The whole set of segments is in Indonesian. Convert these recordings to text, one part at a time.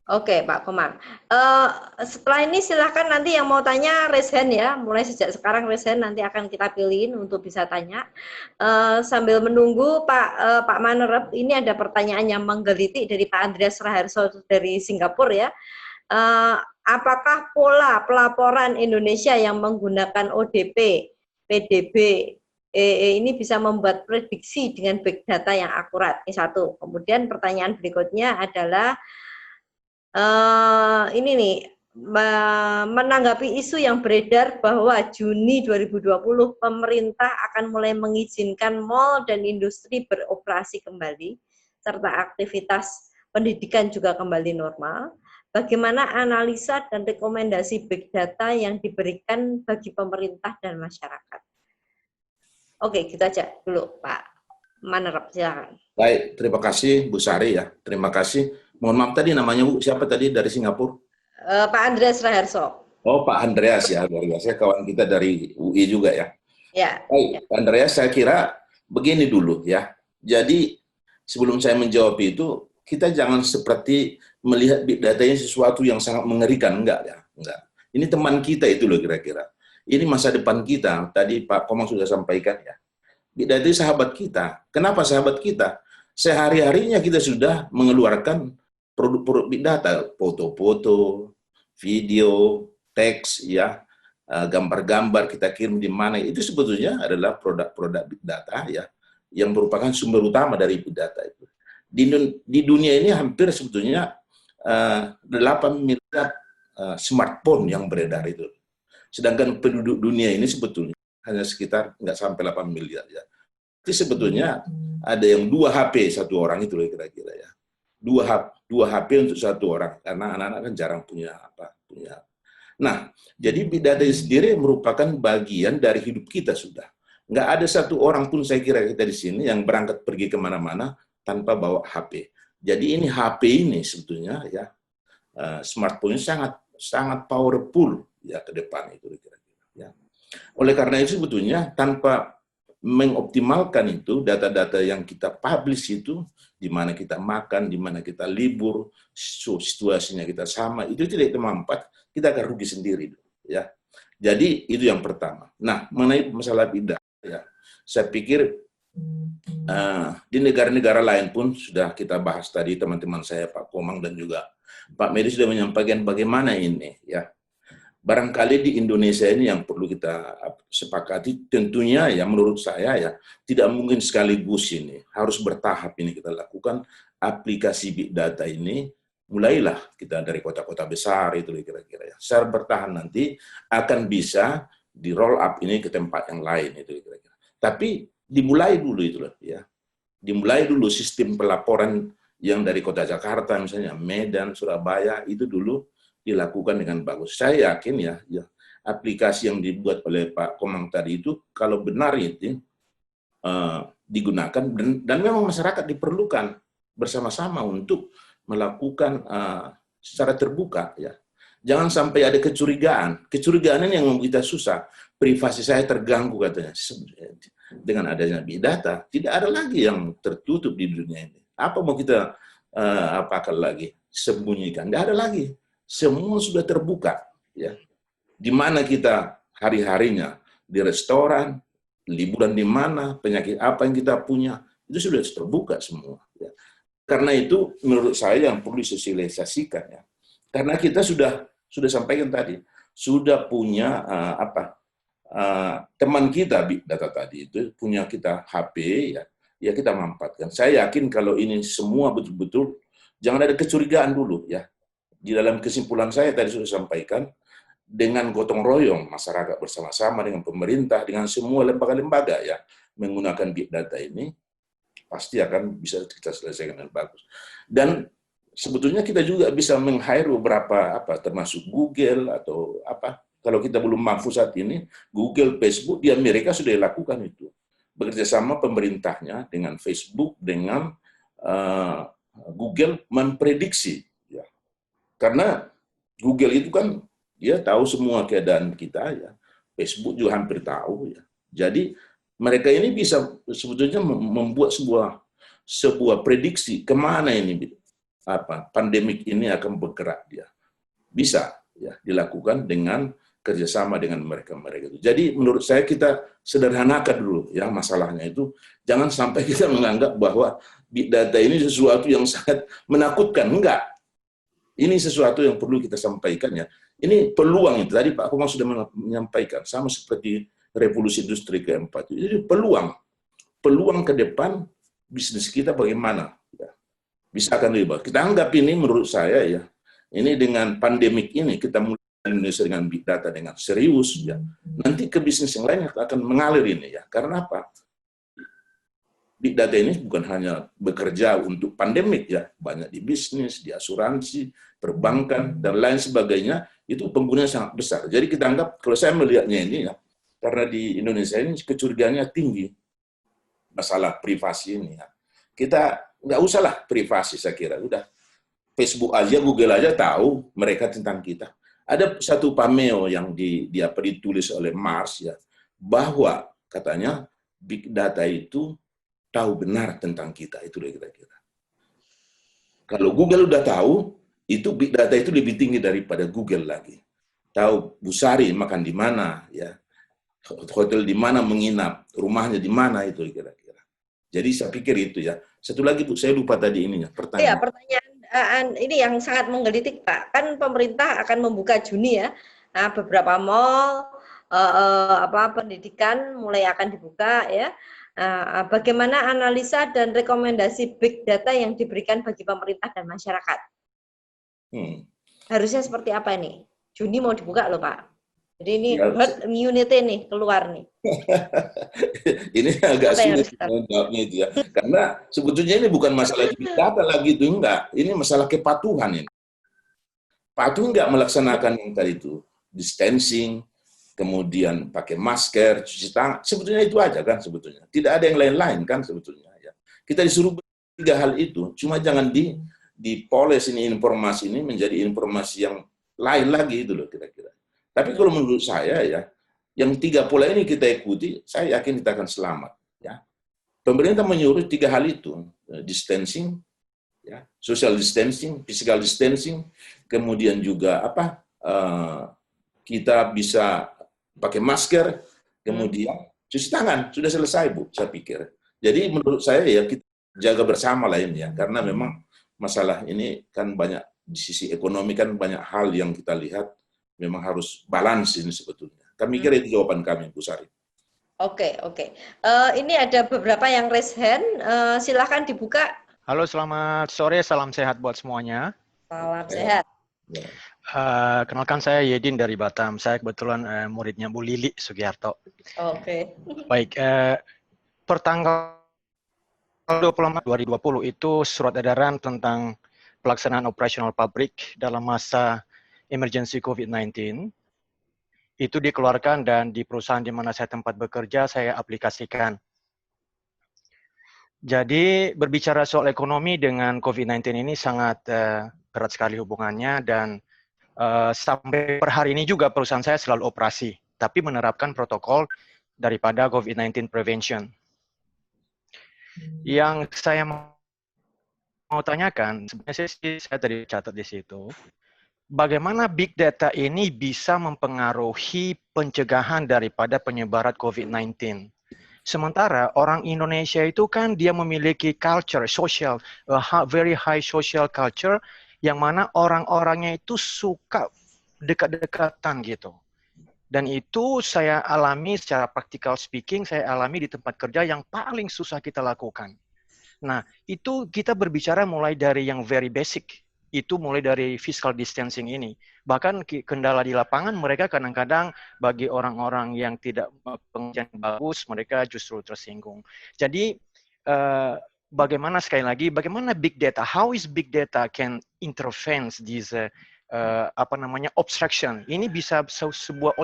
Oke, Pak Komang. Eh, Setelah ini silahkan nanti yang mau tanya raise hand ya. Mulai sejak sekarang raise hand, nanti akan kita pilihin untuk bisa tanya. Sambil menunggu Pak Manerep, ini ada pertanyaan yang menggelitik dari Pak Andreas Raharso dari Singapura ya. Apakah pola pelaporan Indonesia yang menggunakan ODP, PDB, ini bisa membuat prediksi dengan big data yang akurat? Ini satu. Kemudian pertanyaan berikutnya adalah ini nih, menanggapi isu yang beredar bahwa Juni 2020 pemerintah akan mulai mengizinkan mal dan industri beroperasi kembali, serta aktivitas pendidikan juga kembali normal. Bagaimana analisa dan rekomendasi big data yang diberikan bagi pemerintah dan masyarakat? Oke, kita aja dulu Pak Manerep, silakan. Baik, terima kasih Bu Sari ya. Terima kasih. Mohon maaf tadi namanya Bu, siapa tadi dari Singapura? Pak Andreas Raharso. Oh, Pak Andreas ya, luar biasa. Kawan kita dari UI juga ya. Ya, ya. Baik, Pak Andreas, saya kira begini dulu ya. Jadi, sebelum saya menjawab itu, kita jangan seperti melihat big data ini sesuatu yang sangat mengerikan. Enggak ya, enggak. Ini teman kita itu loh kira-kira. Ini masa depan kita. Tadi Pak Komang sudah sampaikan ya. Big data itu sahabat kita. Kenapa sahabat kita? Sehari-harinya kita sudah mengeluarkan produk-produk big data, foto-foto, video, teks, ya, gambar-gambar kita kirim di mana, itu sebetulnya adalah produk-produk big data ya, yang merupakan sumber utama dari big data itu. Di dunia ini hampir sebetulnya 8 miliar smartphone yang beredar itu. Sedangkan penduduk dunia ini sebetulnya hanya sekitar nggak sampai 8 miliar ya. Jadi sebetulnya ada yang 2 HP satu orang itu kira-kira ya. 2 HP untuk satu orang, karena anak-anak kan jarang punya punya. Nah, jadi big data sendiri merupakan bagian dari hidup kita sudah. Nggak ada satu orang pun saya kira kita di sini yang berangkat pergi kemana-mana tanpa bawa HP. Jadi ini HP ini sebetulnya ya, smartphone sangat sangat powerful ya ke depan itu kira-kira ya. Oleh karena itu sebetulnya tanpa mengoptimalkan itu data-data yang kita publish itu, di mana kita makan, di mana kita libur, situasinya kita sama, itu tidak bermanfaat, kita akan rugi sendiri ya. Jadi itu yang pertama. Nah, mengenai masalah bidang ya, saya pikir di negara-negara lain pun sudah kita bahas tadi, teman-teman saya Pak Komang dan juga Pak Medi sudah menyampaikan bagaimana ini ya. Barangkali di Indonesia ini yang perlu kita sepakati, tentunya ya menurut saya ya, tidak mungkin sekaligus ini, harus bertahap ini kita lakukan aplikasi big data ini, mulailah kita dari kota-kota besar itu kira-kira ya. Secara bertahan nanti akan bisa di roll up ini ke tempat yang lain itu kira-kira. Tapi dimulai dulu itu loh ya. Dimulai dulu sistem pelaporan yang dari kota Jakarta misalnya, Medan, Surabaya itu dulu dilakukan dengan bagus. Saya yakin ya, aplikasi yang dibuat oleh Pak Komang tadi itu kalau benar itu digunakan dan memang masyarakat diperlukan bersama-sama untuk melakukan secara terbuka ya. Jangan sampai ada kecurigaan. Kecurigaan ini yang membuat kita susah. Privasi saya terganggu katanya. Dengan adanya big data, tidak ada lagi yang tertutup di dunia ini. Apa mau kita apakan lagi? Sembunyikan. Tidak ada lagi. Semua sudah terbuka ya. Di mana kita hari-harinya di restoran, liburan di mana, penyakit apa yang kita punya, itu sudah terbuka semua ya. Karena itu menurut saya yang perlu disosialisasikan ya. Karena kita sudah sampaikan tadi, sudah punya teman kita big data tadi itu punya kita HP ya, ya kita manfaatkan. Saya yakin kalau ini semua betul-betul jangan ada kecurigaan dulu ya. Di dalam kesimpulan saya tadi sudah sampaikan, dengan gotong royong masyarakat bersama-sama dengan pemerintah, dengan semua lembaga-lembaga ya, menggunakan big data ini, pasti akan bisa kita selesaikan dengan bagus. Dan sebetulnya kita juga bisa meng-hire beberapa termasuk Google atau kalau kita belum mampu saat ini, Google, Facebook di Amerika sudah dilakukan itu. Bekerja sama pemerintahnya dengan Facebook, dengan Google memprediksi. Karena Google itu kan dia tahu semua keadaan kita ya. Facebook juga hampir tahu ya. Jadi mereka ini bisa sebetulnya membuat sebuah prediksi kemana ini pandemik ini akan bergerak dia. Bisa ya dilakukan dengan kerjasama dengan mereka-mereka itu. Jadi menurut saya kita sederhanakan dulu ya masalahnya itu. Jangan sampai kita menganggap bahwa big data ini sesuatu yang sangat menakutkan. Enggak. Ini sesuatu yang perlu kita sampaikan ya. Ini peluang itu. Tadi Pak Komang sudah menyampaikan. Sama seperti revolusi industri keempat. Jadi peluang ke depan bisnis kita bagaimana. Ya. Bisa akan lebih baik. Kita anggap ini menurut saya ya. Ini dengan pandemik ini kita mulai Indonesia dengan big data dengan serius ya. Nanti ke bisnis yang lain akan mengalir ini ya. Karena apa? Big data ini bukan hanya bekerja untuk pandemik ya, banyak di bisnis, di asuransi, perbankan dan lain sebagainya itu penggunanya sangat besar. Jadi kita anggap kalau saya melihatnya ini ya, karena di Indonesia ini kecurigaannya tinggi masalah privasi ini ya. Kita nggak usahlah privasi saya kira, udah Facebook aja, Google aja tahu mereka tentang kita. Ada satu pameo yang ditulis oleh Mars ya, bahwa katanya big data itu tahu benar tentang kita, itu kira-kira. Kalau Google udah tahu, itu big data itu lebih tinggi daripada Google lagi. Tahu Bu Sari makan di mana ya, hotel di mana menginap, rumahnya di mana itu kira-kira. Jadi saya pikir itu ya. Satu lagi Bu, saya lupa tadi ininya pertanyaan. Ya, pertanyaan ini yang sangat menggelitik Pak. Kan pemerintah akan membuka Juni ya. Nah, beberapa mall pendidikan mulai akan dibuka ya. Bagaimana analisa dan rekomendasi big data yang diberikan bagi pemerintah dan masyarakat? Harusnya seperti apa ini? Juni mau dibuka loh Pak. Jadi ini herd immunity nih keluar nih. Ini agak sulit menjawabnya itu ya. Karena sebetulnya ini bukan masalah big data lagi itu, enggak. Ini masalah kepatuhan ini. Patuh enggak melaksanakan yang tadi itu, distancing, kemudian pakai masker, cuci tangan. Sebetulnya itu aja kan sebetulnya. Tidak ada yang lain-lain kan sebetulnya ya. Kita disuruh 3 hal itu, cuma jangan dipoles ini informasi ini menjadi informasi yang lain lagi itu loh kira-kira. Tapi kalau menurut saya ya, yang 3 pola ini kita ikuti, saya yakin kita akan selamat. Ya. Pemerintah menyuruh 3 hal itu, distancing, ya, social distancing, physical distancing, kemudian juga kita bisa pakai masker, kemudian cuci tangan, sudah selesai Bu, saya pikir. Jadi menurut saya ya kita jaga bersama lah ini ya, karena memang masalah ini kan banyak di sisi ekonomi kan banyak hal yang kita lihat memang harus balance ini sebetulnya. Kami kira itu jawaban kami, Bu Sari. Oke. Ini ada beberapa yang raise hand. Silahkan dibuka. Halo, selamat sore. Salam sehat buat semuanya. Salam sehat. Kenalkan saya Yedin dari Batam. Saya kebetulan muridnya Bu Lili Sugiharto. Oke. Baik, pertanggal 24 2020 itu surat edaran tentang pelaksanaan operasional pabrik dalam masa emergency COVID-19 itu dikeluarkan dan di perusahaan di mana saya tempat bekerja saya aplikasikan. Jadi berbicara soal ekonomi dengan COVID-19 ini sangat erat sekali hubungannya dan sampai per hari ini juga perusahaan saya selalu operasi, tapi menerapkan protokol daripada COVID-19 prevention. Yang saya mau tanyakan, sebenarnya saya tadi catat di situ, bagaimana big data ini bisa mempengaruhi pencegahan daripada penyebaran COVID-19? Sementara orang Indonesia itu kan dia memiliki culture, social, very high social culture, yang mana orang-orangnya itu suka dekat-dekatan gitu. Dan itu saya alami secara practical speaking, saya alami di tempat kerja yang paling susah kita lakukan. Nah, itu kita berbicara mulai dari yang very basic, itu mulai dari physical distancing ini. Bahkan kendala di lapangan mereka kadang-kadang bagi orang-orang yang tidak pengajian bagus, mereka justru tersinggung. Jadi, bagaimana sekali lagi, bagaimana big data, how is big data can intervene this obstruction. Ini bisa sebuah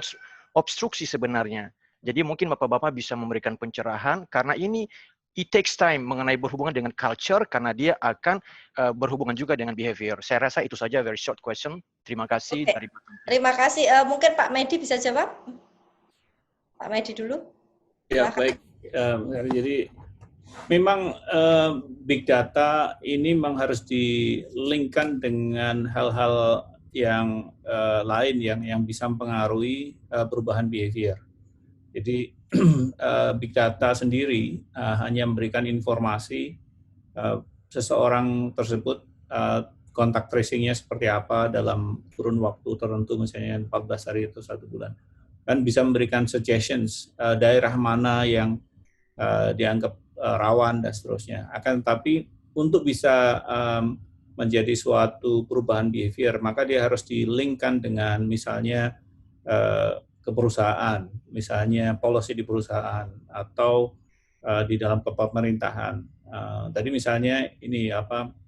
obstruksi sebenarnya. Jadi mungkin Bapak-Bapak bisa memberikan pencerahan karena ini it takes time mengenai berhubungan dengan culture karena dia akan berhubungan juga dengan behavior. Saya rasa itu saja very short question. Terima kasih. Okay. Terima kasih. Mungkin Pak Medi bisa jawab? Pak Medi dulu. Ya, baik. Jadi Memang big data ini memang harus di-linkkan dengan hal-hal yang lain yang bisa mempengaruhi perubahan behavior. Jadi big data sendiri hanya memberikan informasi seseorang tersebut kontak tracing-nya seperti apa dalam kurun waktu tertentu, misalnya 14 hari atau 1 bulan. Dan bisa memberikan suggestions daerah mana yang dianggap rawan dan seterusnya. Akan tetapi untuk bisa menjadi suatu perubahan behavior, maka dia harus di-linkkan dengan misalnya ke perusahaan, misalnya policy di perusahaan atau di dalam pemerintahan. Tadi misalnya ini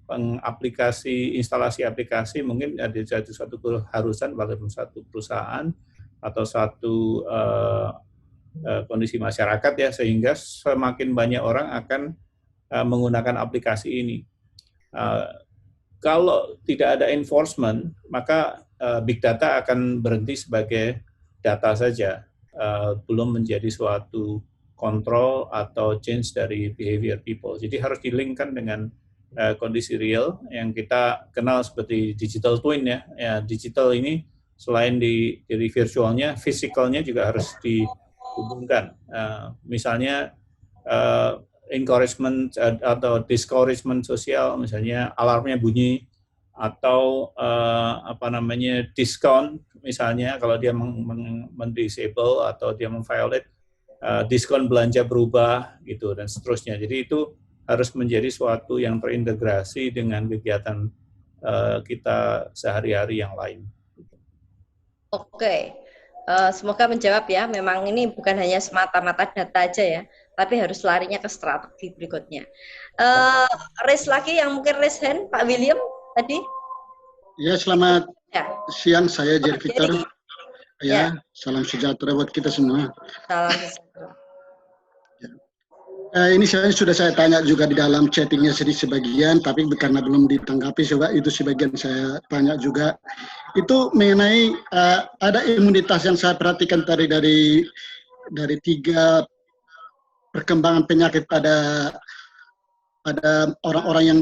pengaplikasi instalasi aplikasi mungkin ada satu keharusan pada satu perusahaan atau satu kondisi masyarakat ya, sehingga semakin banyak orang akan menggunakan aplikasi ini. Kalau tidak ada enforcement, maka big data akan berhenti sebagai data saja, belum menjadi suatu kontrol atau change dari behavior people. Jadi harus di-linkkan dengan kondisi real yang kita kenal seperti digital twin ya. Digital ini selain dari virtualnya, physicalnya juga harus dihubungkan. Misalnya encouragement atau discouragement sosial, misalnya alarmnya bunyi atau diskon, misalnya kalau dia mendisable atau dia memviolate, diskon belanja berubah gitu dan seterusnya. Jadi itu harus menjadi suatu yang terintegrasi dengan kegiatan kita sehari-hari yang lain. Oke, semoga menjawab ya. Memang ini bukan hanya semata-mata data aja ya, tapi harus larinya ke strategi berikutnya. Raise lagi yang mungkin raise hand, Pak William tadi. Ya, selamat siang, saya Jerry Victor. Ya, salam sejahtera buat kita semua. Salam sejahtera. Ini sudah saya tanya juga di dalam chattingnya sebagian, tapi karena belum ditanggapi, coba itu sebagian saya tanya juga. Itu mengenai ada imunitas yang saya perhatikan tadi dari 3 perkembangan penyakit pada orang-orang yang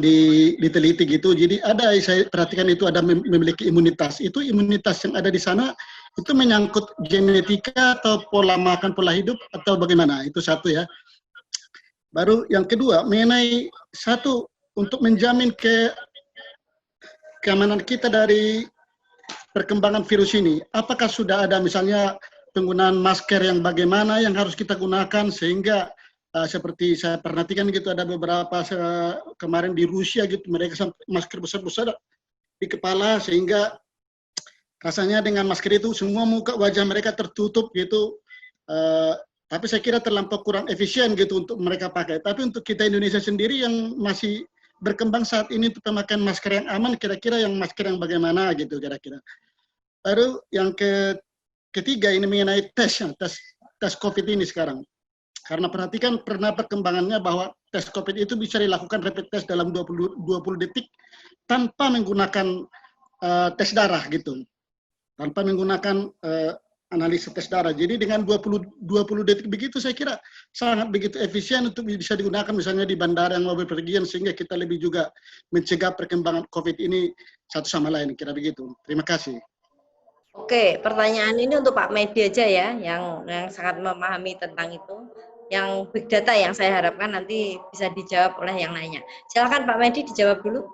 diteliti gitu. Jadi ada, saya perhatikan itu ada memiliki imunitas. Itu imunitas yang ada di sana itu menyangkut genetika atau pola makan, pola hidup atau bagaimana? Itu satu ya. Baru yang kedua, mengenai satu, untuk menjamin keamanan kita dari perkembangan virus ini, apakah sudah ada misalnya penggunaan masker yang bagaimana yang harus kita gunakan, sehingga seperti saya perhatikan gitu, ada beberapa kemarin di Rusia gitu, mereka masker besar-besar di kepala, sehingga rasanya dengan masker itu semua muka wajah mereka tertutup gitu. Tapi saya kira terlampau kurang efisien gitu untuk mereka pakai. Tapi untuk kita Indonesia sendiri yang masih berkembang saat ini untuk pemakaian masker yang aman, kira-kira yang masker yang bagaimana gitu kira-kira. Baru yang ketiga ini mengenai tes COVID ini sekarang. Karena perhatikan pernah perkembangannya bahwa tes COVID itu bisa dilakukan rapid test dalam 20 detik tanpa menggunakan tes darah gitu. Tanpa menggunakan analisa tes darah. Jadi dengan 20 detik begitu saya kira sangat begitu efisien untuk bisa digunakan misalnya di bandara yang mau berpergian, sehingga kita lebih juga mencegah perkembangan COVID ini satu sama lain, kira begitu. Terima kasih. Oke, pertanyaan ini untuk Pak Medi aja ya, yang sangat memahami tentang itu. Yang big data yang saya harapkan nanti bisa dijawab oleh yang lainnya. Silakan Pak Medi dijawab dulu.